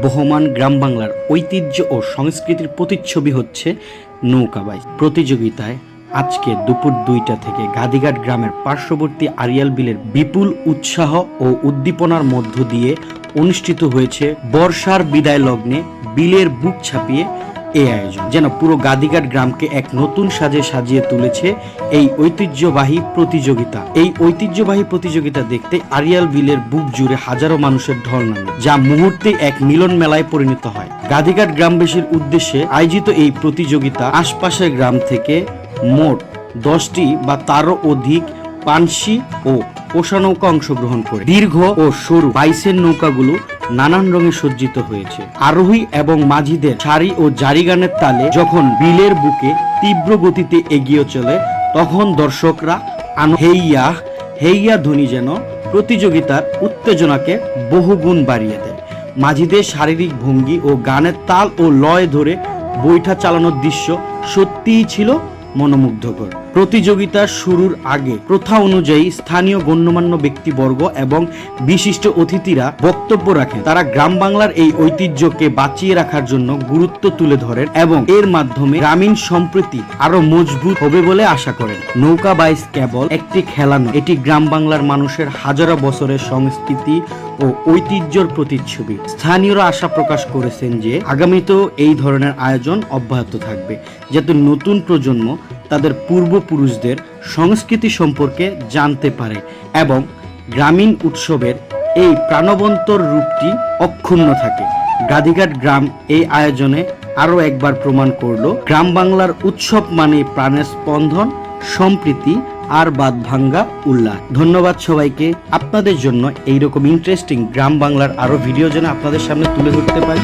আবহমান গ্রাম বাংলার ঐতিহ্য ও সংস্কৃতির প্রতিচ্ছবি হচ্ছে নৌকাবাইজ প্রতিযোগিতায়। আজকে দুপুর 2টা থেকে গাদিঘাট গ্রামের পার্শ্ববর্তী আরিয়াল বিলের বিপুল উৎসাহ ও উদ্দীপনার মধ্য দিয়ে অনুষ্ঠিত হয়েছে বর্ষার বিদায় লগ্নে বিলের বুক ছাপিয়ে এই আয়োজন। যেন পুরো গাদিঘাট গ্রামকে এক নতুন সাজে সাজিয়ে তুলেছে এই ঐতিহ্যবাহী প্রতিযোগিতা। এই ঐতিহ্যবাহী প্রতিযোগিতা দেখতে আরিয়াল বিলের বুক জুড়ে হাজারো মানুষের ঢল নামে, যা মুহূর্তে এক মিলন মেলায় পরিণত হয়। গাদিঘাট গ্রামবাসীর উদ্দেশ্যে আয়োজিত এই প্রতিযোগিতা আশপাশের গ্রাম থেকে মোট 10টি বা তারও অধিক পানসি ও পোষা নৌকা অংশগ্রহণ করে। দীর্ঘ ও সরু 22 নৌকাগুলো নানান রঙে সজ্জিত হয়েছে। আরোহী এবং মাঝিদের সারি ও জারি গানের তালে যখন বিলের বুকে তীব্র গতিতে এগিয়ে চলে, তখন দর্শকরা হেইয়া হেইয়া ধ্বনি যেন প্রতিযোগিতার উত্তেজনাকে বহুগুণ বাড়িয়ে দেয়। মাঝিদের শারীরিক ভঙ্গি ও গানের তাল ও লয় ধরে বৈঠা চালানোর দৃশ্য সত্যিই ছিল মনোমুগ্ধকর। প্রতিযোগিতার শুরুর আগে প্রথা অনুযায়ী স্থানীয় গণ্যমান্য ব্যক্তিবর্গ এবং বিশিষ্ট অতিথিরা বক্তব্য রাখেন। তারা গ্রাম বাংলার এই ঐতিহ্যকে বাঁচিয়ে রাখার জন্য গুরুত্ব তুলে ধরেন এবং এর মাধ্যমে গ্রামীণ সম্প্রীতি আরো মজবুত হবে বলে আশা করেন। নৌকা বাইচ কেবল একটি খেলা নয়, এটি গ্রাম বাংলার মানুষের হাজারো বছরের সংস্কৃতি ও ঐতিহ্যের প্রতিচ্ছবি। স্থানীয়রা আশা প্রকাশ করেছেন যে আগামীতেও এই ধরনের আয়োজন অব্যাহত থাকবে, যাতে নতুন প্রজন্ম তাদের পূর্বপুরুষদের সংস্কৃতি সম্পর্কে জানতে পারে এবং গ্রামীণ উৎসবের এই প্রাণবন্ত রূপটি অক্ষুণ্ণ থাকে। গাদিঘাট গ্রাম এই আয়োজনে আরও একবার প্রমাণ করল গ্রাম বাংলার উৎসব মানে প্রাণের স্পন্দন, সম্প্রীতি আর বাদ ভাঙ্গা উল্লাস। ধন্যবাদ সবাইকে। আপনাদের জন্য এইরকম ইন্টারেস্টিং গ্রাম বাংলার আরো ভিডিও যেন আপনাদের সামনে তুলে ধরতে পারি।